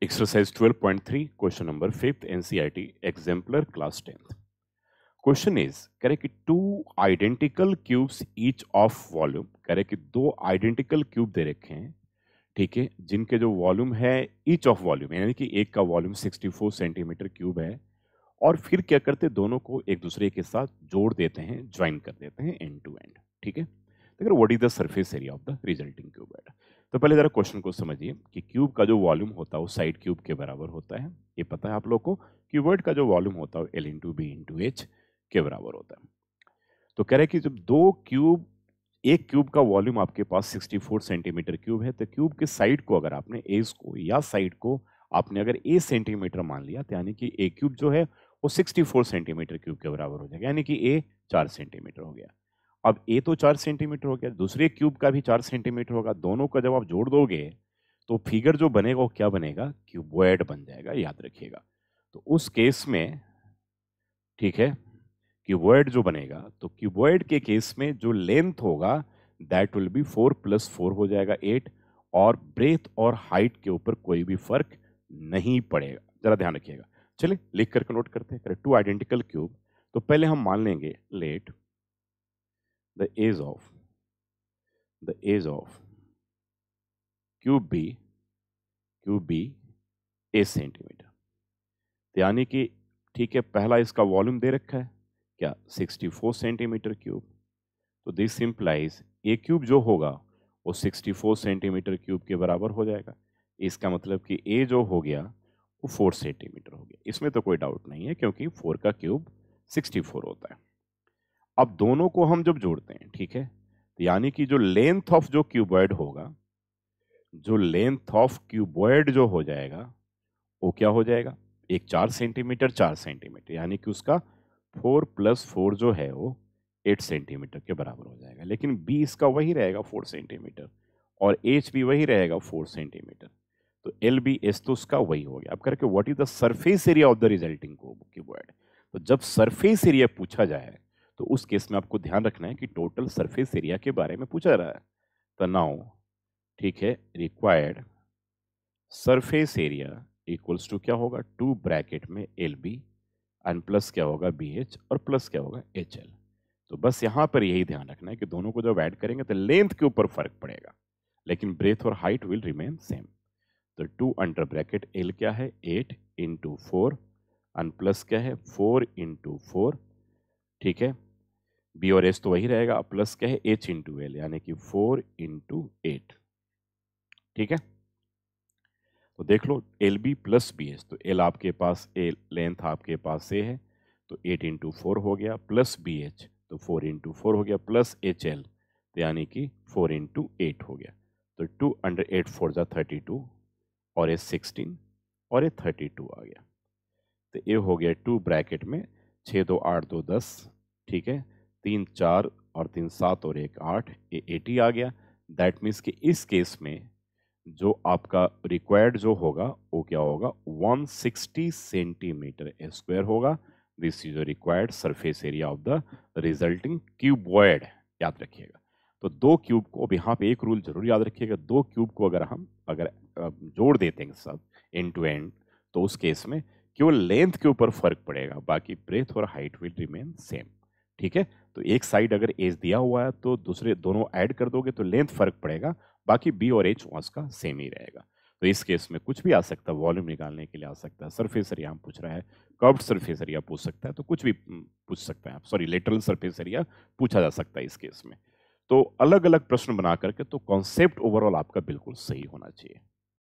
Exercise 12.3, question number 5th, NCERT, exemplar class 10th. Question is, कह रहे कि two identical cubes each of volume, कह रहे कि दो identical cube दे रखे हैं, ठीक है, जिनके जो वॉल्यूम है each of volume, यानी कि एक का वॉल्यूम 64 सेंटीमीटर क्यूब है, और फिर क्या करते दोनों को एक दूसरे के साथ जोड़ देते हैं, ज्वाइन कर देते हैं एंड टू एंड, ठीक है। देखो what is the surface area of the resulting cuboid. तो पहले जरा क्वेश्चन को समझिए कि क्यूब का जो वॉल्यूम होता है वो साइड क्यूब के बराबर होता है, ये पता है आप लोग को। क्यूबॉइड का जो वॉल्यूम होता है L into B into H के बराबर होता है। तो कह रहे कि जब एक क्यूब का वॉल्यूम आपके पास 64 सेंटीमीटर क्यूब है, तो क्यूब के साइड को अगर आपने एज को या साइड को आपने अगर ए सेंटीमीटर मान लिया, तो यानी कि ए क्यूब जो है वो 64 सेंटीमीटर क्यूब के बराबर हो जाएगा, यानी कि ए 4 सेंटीमीटर हो गया। अब ए तो 4 सेंटीमीटर हो गया, दूसरे क्यूब का भी 4 सेंटीमीटर होगा, दोनों का जब आप जोड़ दोगे तो फिगर जो बनेगा वो क्या बनेगा, क्यूबॉइड बन जाएगा, याद रखिएगा। तो उस केस में, ठीक है, क्यूबॉइड जो बनेगा, तो क्यूबॉइड के केस में जो लेंथ होगा दैट विल बी 4 + 4 हो जाएगा 8, और ब्रेथ और हाइट के ऊपर कोई भी फर्क नहीं पड़ेगा, जरा ध्यान रखिएगा। चलिए लिख करके नोट करते हैं। टू आइडेंटिकल क्यूब, तो पहले हम मान लेंगे let the edge of cube be a centimetre, यानी कि ठीक है, पहला इसका वॉल्यूम दे रखा है क्या, 64 सेंटीमीटर क्यूब। तो दिस इंप्लाइज ए क्यूब जो होगा वो 64 सेंटीमीटर क्यूब के बराबर हो जाएगा। इसका मतलब कि ए जो हो गया वो 4 सेंटीमीटर हो गया, इसमें तो कोई डाउट नहीं है क्योंकि 4 का क्यूब 64 होता है। अब दोनों को हम जब जोड़ते हैं, ठीक है, तो यानी कि जो लेंथ ऑफ जो क्यूबॉइड होगा, जो लेंथ ऑफ क्यूबॉइड जो हो जाएगा वो क्या हो जाएगा, एक 4 सेंटीमीटर 4 सेंटीमीटर, यानी कि उसका 4 + 4 जो है वो 8 सेंटीमीटर के बराबर हो जाएगा। लेकिन बी इसका वही रहेगा 4 सेंटीमीटर, और एच भी वही रहेगा 4 सेंटीमीटर। तो एल बी एस तो उसका वही हो गया। अब करके what is the surface area of the resulting cuboid. तो जब सरफेस एरिया पूछा जाए तो उस केस में आपको ध्यान रखना है कि टोटल सरफेस एरिया के बारे में पूछा रहा है। तो नाउ, ठीक है, required surface area equals to क्या होगा, 2 ब्रैकेट में एल बी एंड प्लस क्या होगा बी एच, और प्लस क्या होगा एच एल। तो बस यहां पर यही ध्यान रखना है कि दोनों को जब ऐड करेंगे तो लेंथ के ऊपर फर्क पड़ेगा, लेकिन ब्रेथ और हाइट विल रिमेन सेम। तो 2 अंडर ब्रैकेट एल क्या है 8 इंटू 4 एंड प्लस क्या है 4 इंटू 4, ठीक है, बी और एच तो वही रहेगा, प्लस क्या है एच इंटू एल, यानी कि 4 इंटू 8, ठीक है। तो देख लो L B plus B H, तो एल आपके पास ए लेंथ आपके पास ए है, तो 8 इंटू 4 हो गया, प्लस बी एच तो 4 इंटू 4 हो गया, प्लस एच एल तो यानी कि 4 इंटू 8 हो गया। तो 2 अंडर 8 4 जा 32, और ये 16, और ये 32 आ गया। तो ये हो गया 2 ब्रैकेट में 6 2 8 2 10, ठीक है, 3 4 और 3 7 और 1 8, ये 80 आ गया। दैट मीन्स कि इस केस में जो आपका रिक्वायर्ड जो होगा वो क्या होगा, 160 सेंटीमीटर स्क्वायर होगा। This is required surface area of the resulting cuboid, याद रखिएगा। तो दो क्यूब को, अब यहाँ पे एक रूल जरूर याद रखिएगा, दो क्यूब को अगर जोड़ देते हैं सब एंड टू एंड, तो उस केस में केवल लेंथ के ऊपर फर्क पड़ेगा, बाकी ब्रेथ और हाइट विल रिमेन सेम, ठीक है। तो एक साइड अगर एज दिया हुआ है तो दूसरे दोनों ऐड कर दोगे तो लेंथ फर्क पड़ेगा, बाकी बी और एच वहां का सेम ही रहेगा। तो इस केस में कुछ भी आ सकता है, वॉल्यूम निकालने के लिए आ सकता है, सरफेस एरिया हम पूछ रहा है, कर्व्ड सरफेस एरिया पूछ सकता है, तो कुछ भी पूछ सकते हैं आप, सॉरी लेटरल सरफेस एरिया पूछा जा सकता है इस केस में। तो अलग अलग प्रश्न बना करके, तो कॉन्सेप्ट ओवरऑल आपका बिल्कुल सही होना चाहिए।